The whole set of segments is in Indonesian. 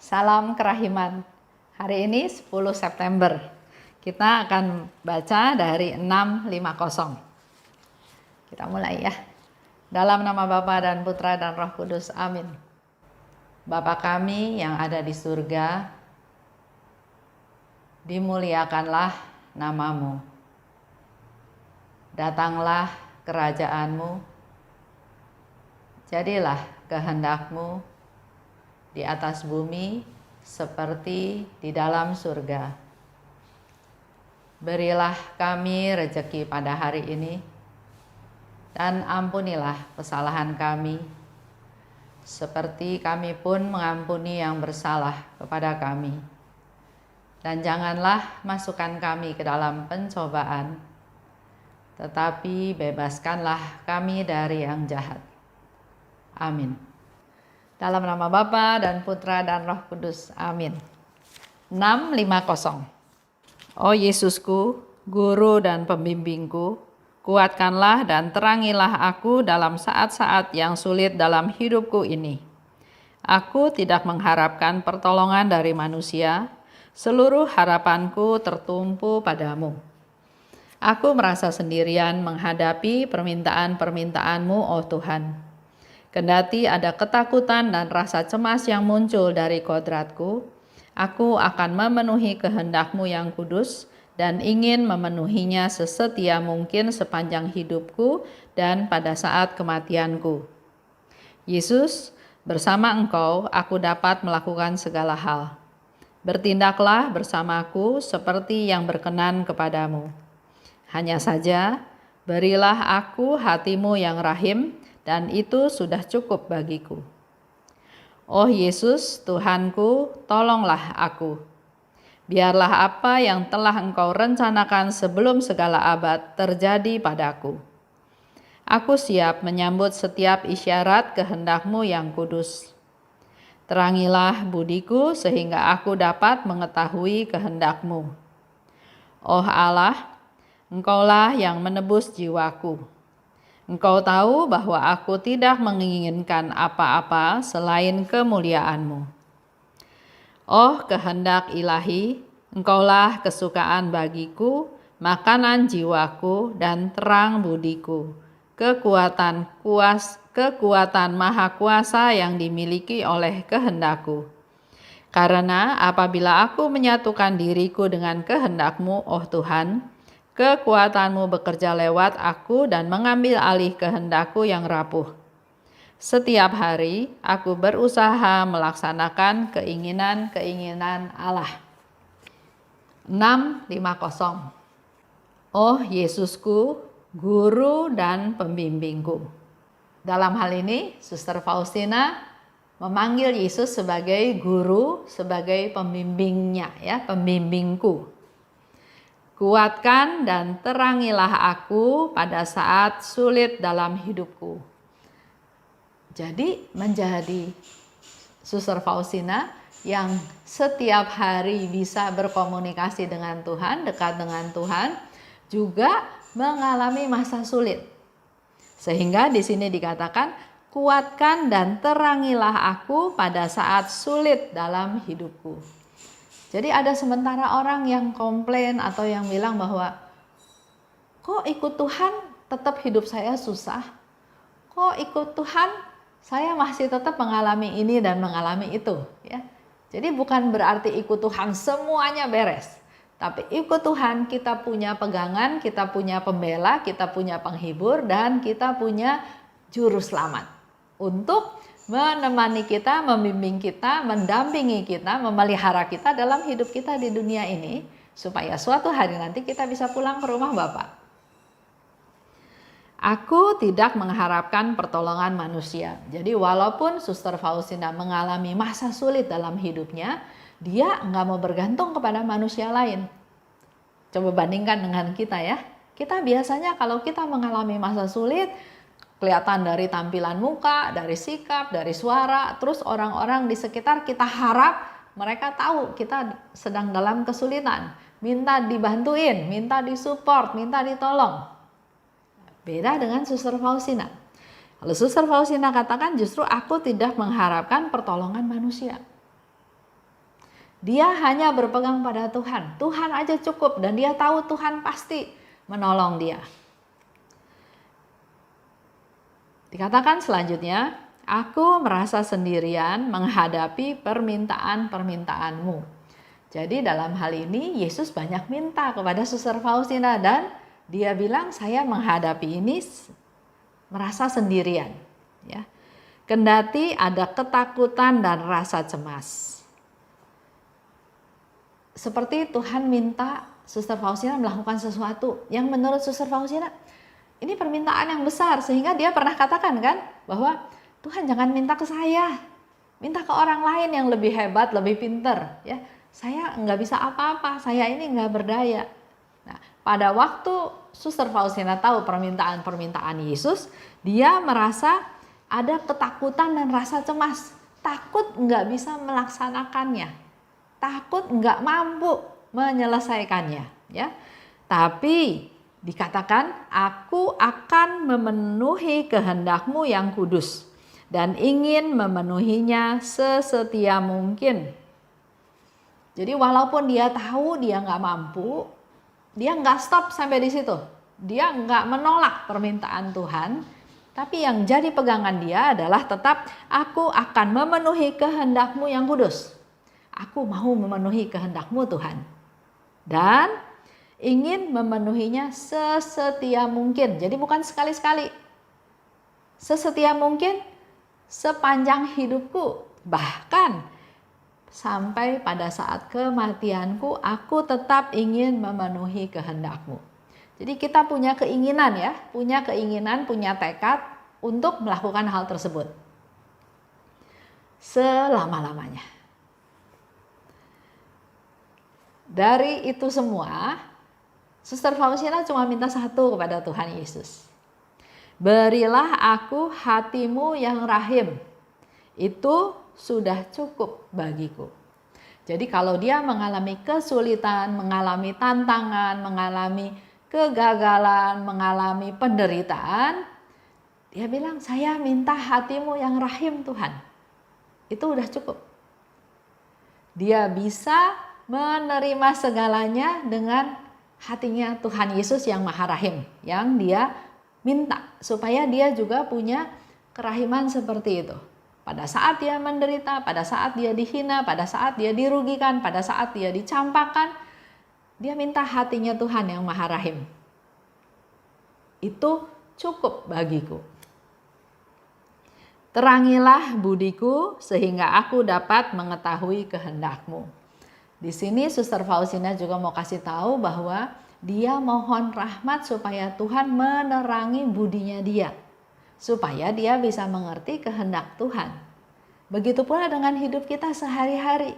Salam kerahiman. Hari ini 10 September. Kita akan baca dari 650. Kita mulai ya. Dalam nama Bapa dan Putra dan Roh Kudus. Amin. Bapa kami yang ada di surga, dimuliakanlah namamu. Datanglah kerajaanmu. Jadilah kehendakmu di atas bumi seperti di dalam surga. Berilah kami rejeki pada hari ini, dan ampunilah kesalahan kami, seperti kami pun mengampuni yang bersalah kepada kami. Dan janganlah masukkan kami ke dalam pencobaan, tetapi bebaskanlah kami dari yang jahat. Amin. Dalam nama Bapa dan Putra dan Roh Kudus. Amin. 650. Oh Yesusku, Guru dan Pembimbingku, kuatkanlah dan terangilah aku dalam saat-saat yang sulit dalam hidupku ini. Aku tidak mengharapkan pertolongan dari manusia, seluruh harapanku tertumpu padamu. Aku merasa sendirian menghadapi permintaan-permintaan-Mu, oh Tuhan. Kendati ada ketakutan dan rasa cemas yang muncul dari kodratku, aku akan memenuhi kehendak-Mu yang kudus dan ingin memenuhinya sesetia mungkin sepanjang hidupku dan pada saat kematianku. Yesus, bersama Engkau aku dapat melakukan segala hal. Bertindaklah bersamaku seperti yang berkenan kepadamu. Hanya saja, berilah aku hati-Mu yang rahim, dan itu sudah cukup bagiku. Oh Yesus, Tuhanku, tolonglah aku. Biarlah apa yang telah Engkau rencanakan sebelum segala abad terjadi padaku. Aku siap menyambut setiap isyarat kehendak-Mu yang kudus. Terangilah budiku sehingga aku dapat mengetahui kehendak-Mu. Oh Allah, Engkaulah yang menebus jiwaku. Engkau tahu bahwa aku tidak menginginkan apa-apa selain kemuliaan-Mu. Oh kehendak ilahi, Engkaulah kesukaan bagiku, makanan jiwaku dan terang budiku, kekuatan maha kuasa yang dimiliki oleh kehendak-Ku. Karena apabila aku menyatukan diriku dengan kehendak-Mu, oh Tuhan, kekuatan-Mu bekerja lewat aku dan mengambil alih kehendak-Ku yang rapuh. Setiap hari aku berusaha melaksanakan keinginan-keinginan Allah. 650. Oh Yesusku, Guru dan Pembimbingku. Dalam hal ini, Suster Faustina memanggil Yesus sebagai guru, sebagai pembimbingnya, ya, pembimbingku. Kuatkan dan terangilah aku pada saat sulit dalam hidupku. Jadi menjadi Suster Faustina yang setiap hari bisa berkomunikasi dengan Tuhan, dekat dengan Tuhan, juga mengalami masa sulit. Sehingga di sini dikatakan, kuatkan dan terangilah aku pada saat sulit dalam hidupku. Jadi ada sementara orang yang komplain atau yang bilang bahwa kok ikut Tuhan tetap hidup saya susah, kok ikut Tuhan saya masih tetap mengalami ini dan mengalami itu, ya. Jadi bukan berarti ikut Tuhan semuanya beres, tapi ikut Tuhan kita punya pegangan, kita punya pembela, kita punya penghibur, dan kita punya juru selamat untuk menemani kita, membimbing kita, mendampingi kita, memelihara kita dalam hidup kita di dunia ini, supaya suatu hari nanti kita bisa pulang ke rumah Bapa. Aku tidak mengharapkan pertolongan manusia. Jadi walaupun Suster Faustina mengalami masa sulit dalam hidupnya, dia nggak mau bergantung kepada manusia lain. Coba bandingkan dengan kita ya. Kita biasanya kalau kita mengalami masa sulit, kelihatan dari tampilan muka, dari sikap, dari suara, terus orang-orang di sekitar kita harap mereka tahu kita sedang dalam kesulitan, minta dibantuin, minta disupport, minta ditolong. Beda dengan Suster Faustina. Lalu Suster Faustina katakan, justru aku tidak mengharapkan pertolongan manusia. Dia hanya berpegang pada Tuhan. Tuhan aja cukup dan dia tahu Tuhan pasti menolong dia. Dikatakan selanjutnya, aku merasa sendirian menghadapi permintaan-permintaanmu. Jadi dalam hal ini Yesus banyak minta kepada Suster Faustina dan dia bilang saya menghadapi ini merasa sendirian. Ya. Kendati ada ketakutan dan rasa cemas. Seperti Tuhan minta Suster Faustina melakukan sesuatu yang menurut Suster Faustina ini permintaan yang besar, sehingga dia pernah katakan kan bahwa Tuhan jangan minta ke saya, minta ke orang lain yang lebih hebat, lebih pinter. Ya, saya nggak bisa apa-apa, saya ini nggak berdaya. Nah, pada waktu Suster Faustina tahu permintaan-permintaan Yesus, dia merasa ada ketakutan dan rasa cemas, takut nggak bisa melaksanakannya, takut nggak mampu menyelesaikannya. Ya, tapi dikatakan, aku akan memenuhi kehendakmu yang kudus dan ingin memenuhinya sesetia mungkin. Jadi walaupun dia tahu dia nggak mampu, dia nggak stop sampai di situ. Dia nggak menolak permintaan Tuhan, tapi yang jadi pegangan dia adalah tetap aku akan memenuhi kehendakmu yang kudus. Aku mau memenuhi kehendakmu Tuhan. Dan ingin memenuhinya sesetia mungkin. Jadi bukan sekali-sekali. Sesetia mungkin sepanjang hidupku. Bahkan sampai pada saat kematianku, aku tetap ingin memenuhi kehendakmu. Jadi kita punya keinginan ya, punya keinginan, punya tekad untuk melakukan hal tersebut. Selama-lamanya. Dari itu semua, Suster Faustina cuma minta satu kepada Tuhan Yesus. Berilah aku hatimu yang rahim. Itu sudah cukup bagiku. Jadi kalau dia mengalami kesulitan, mengalami tantangan, mengalami kegagalan, mengalami penderitaan, dia bilang, saya minta hatimu yang rahim Tuhan. Itu udah cukup. Dia bisa menerima segalanya dengan hatinya Tuhan Yesus yang Maha Rahim, yang dia minta supaya dia juga punya kerahiman seperti itu. Pada saat dia menderita, pada saat dia dihina, pada saat dia dirugikan, pada saat dia dicampakkan, dia minta hatinya Tuhan yang Maha Rahim. Itu cukup bagiku. Terangilah budiku sehingga aku dapat mengetahui kehendakmu. Di sini Suster Faustina juga mau kasih tahu bahwa dia mohon rahmat supaya Tuhan menerangi budinya dia. Supaya dia bisa mengerti kehendak Tuhan. Begitu pula dengan hidup kita sehari-hari.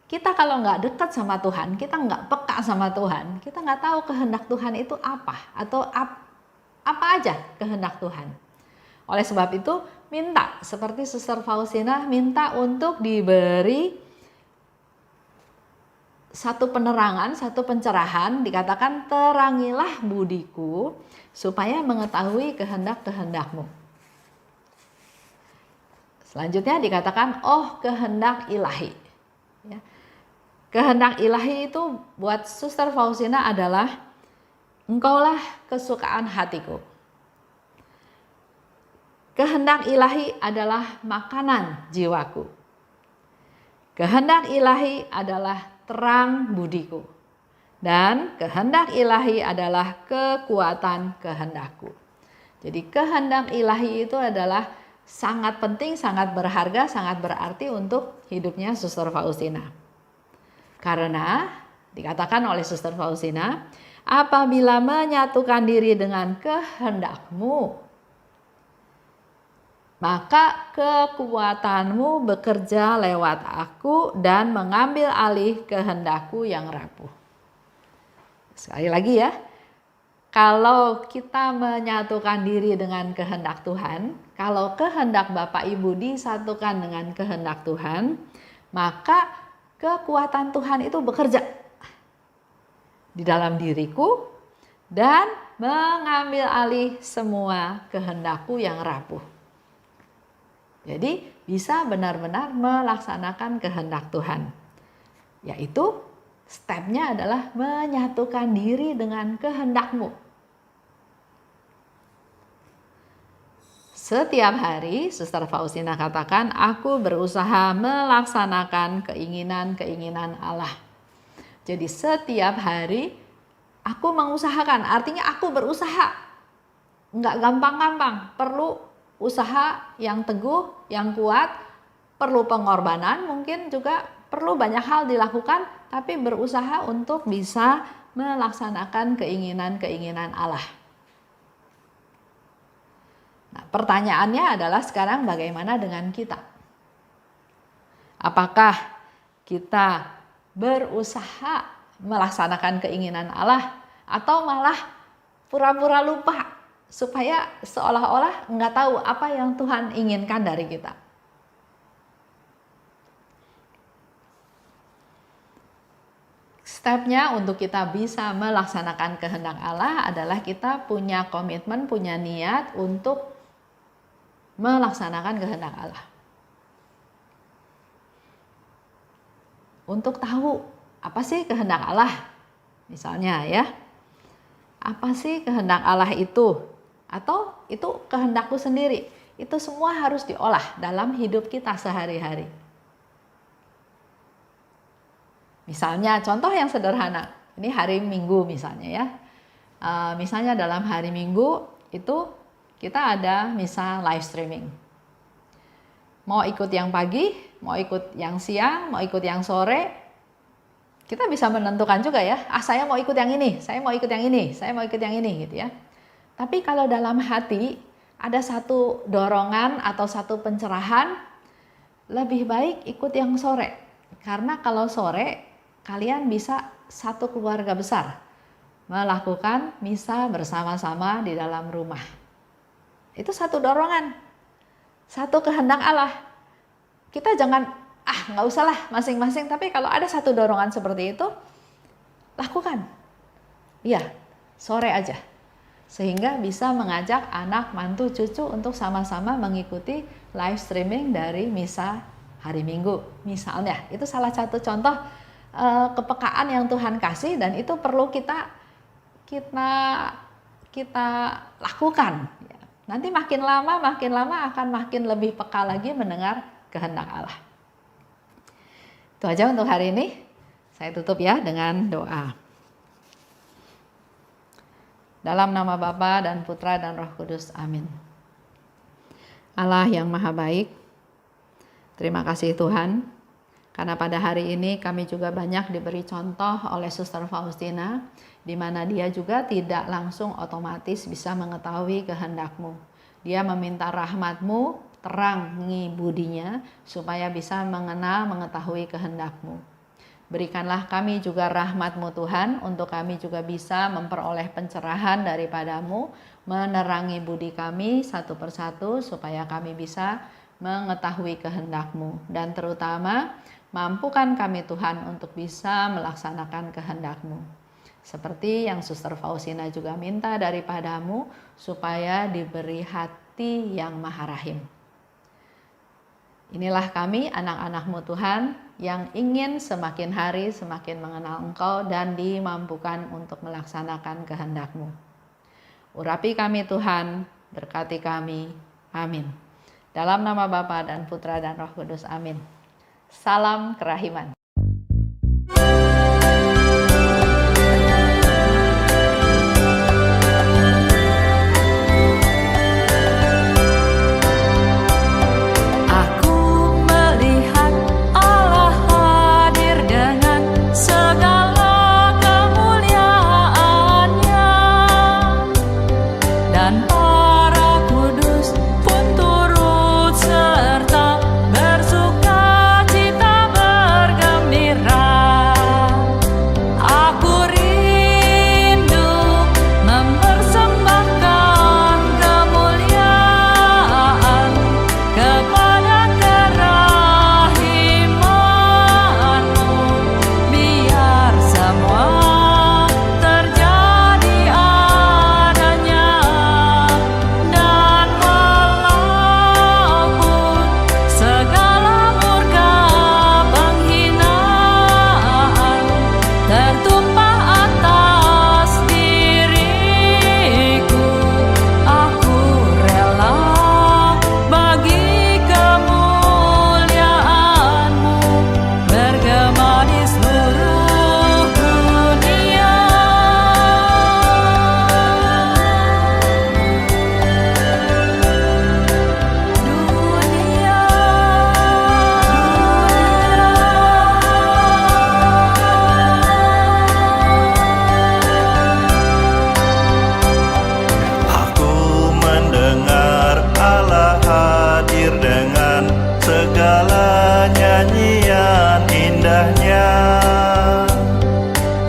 Kita kalau nggak dekat sama Tuhan, kita nggak peka sama Tuhan, kita nggak tahu kehendak Tuhan itu apa. Atau apa aja kehendak Tuhan. Oleh sebab itu minta, seperti Suster Faustina minta untuk diberi satu penerangan, satu pencerahan, dikatakan terangilah budiku supaya mengetahui kehendak-kehendakmu. Selanjutnya dikatakan, oh kehendak ilahi. Ya. Kehendak ilahi itu buat Suster Faustina adalah, engkaulah kesukaan hatiku. Kehendak ilahi adalah makanan jiwaku. Kehendak ilahi adalah terang budiku. Dan kehendak ilahi adalah kekuatan kehendakku. Jadi kehendak ilahi itu adalah sangat penting, sangat berharga, sangat berarti untuk hidupnya Suster Faustina. Karena dikatakan oleh Suster Faustina, apabila menyatukan diri dengan kehendakmu, maka kekuatanmu bekerja lewat aku dan mengambil alih kehendakku yang rapuh. Sekali lagi ya, kalau kita menyatukan diri dengan kehendak Tuhan, kalau kehendak Bapak Ibu disatukan dengan kehendak Tuhan, maka kekuatan Tuhan itu bekerja di dalam diriku dan mengambil alih semua kehendakku yang rapuh. Jadi bisa benar-benar melaksanakan kehendak Tuhan. Yaitu stepnya adalah menyatukan diri dengan kehendak-Mu. Setiap hari, Suster Faustina katakan, aku berusaha melaksanakan keinginan-keinginan Allah. Jadi setiap hari aku mengusahakan, artinya aku berusaha. Nggak gampang-gampang, perlu usaha yang teguh, yang kuat, perlu pengorbanan, mungkin juga perlu banyak hal dilakukan, tapi berusaha untuk bisa melaksanakan keinginan-keinginan Allah. Nah, pertanyaannya adalah sekarang bagaimana dengan kita? Apakah kita berusaha melaksanakan keinginan Allah atau malah pura-pura lupa supaya seolah-olah nggak tahu apa yang Tuhan inginkan dari kita? Stepnya untuk kita bisa melaksanakan kehendak Allah adalah kita punya komitmen, punya niat untuk melaksanakan kehendak Allah. Untuk tahu apa sih kehendak Allah? Misalnya ya, apa sih kehendak Allah itu? Atau itu kehendakku sendiri? Itu semua harus diolah dalam hidup kita sehari-hari. Misalnya contoh yang sederhana, ini hari Minggu misalnya ya. Misalnya dalam hari Minggu itu kita ada misa live streaming. Mau ikut yang pagi, mau ikut yang siang, mau ikut yang sore, kita bisa menentukan juga ya, saya mau ikut yang ini, saya mau ikut yang ini, saya mau ikut yang ini gitu ya. Tapi kalau dalam hati ada satu dorongan atau satu pencerahan, lebih baik ikut yang sore. Karena kalau sore kalian bisa satu keluarga besar melakukan misa bersama-sama di dalam rumah. Itu satu dorongan, satu kehendak Allah. Kita jangan, nggak usah lah masing-masing, tapi kalau ada satu dorongan seperti itu, lakukan. Iya, sore aja. Sehingga bisa mengajak anak, mantu, cucu untuk sama-sama mengikuti live streaming dari misa hari Minggu. Misalnya, itu salah satu contoh kepekaan yang Tuhan kasih dan itu perlu kita lakukan. Nanti makin lama akan makin lebih peka lagi mendengar kehendak Allah. Itu aja untuk hari ini. Saya tutup ya dengan doa. Dalam nama Bapa dan Putra dan Roh Kudus. Amin. Allah yang Maha Baik, terima kasih Tuhan, karena pada hari ini kami juga banyak diberi contoh oleh Suster Faustina, di mana dia juga tidak langsung otomatis bisa mengetahui kehendak-Mu. Dia meminta rahmat-Mu, terangi budinya, supaya bisa mengetahui kehendak-Mu. Berikanlah kami juga rahmat-Mu Tuhan, untuk kami juga bisa memperoleh pencerahan daripada-Mu, menerangi budi kami satu persatu, supaya kami bisa mengetahui kehendak-Mu. Dan terutama, mampukan kami Tuhan untuk bisa melaksanakan kehendak-Mu. Seperti yang Suster Faustina juga minta daripada-Mu, supaya diberi hati yang maha rahim. Inilah kami anak-anak-Mu Tuhan, yang ingin semakin hari semakin mengenal Engkau dan dimampukan untuk melaksanakan kehendak-Mu. Urapi kami Tuhan, berkati kami. Amin. Dalam nama Bapa dan Putra dan Roh Kudus. Amin. Salam kerahiman. Serta bersuka cita bergembira. indahnya,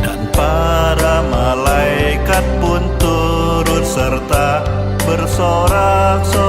dan para malaikat pun turut serta bersorak-sorai.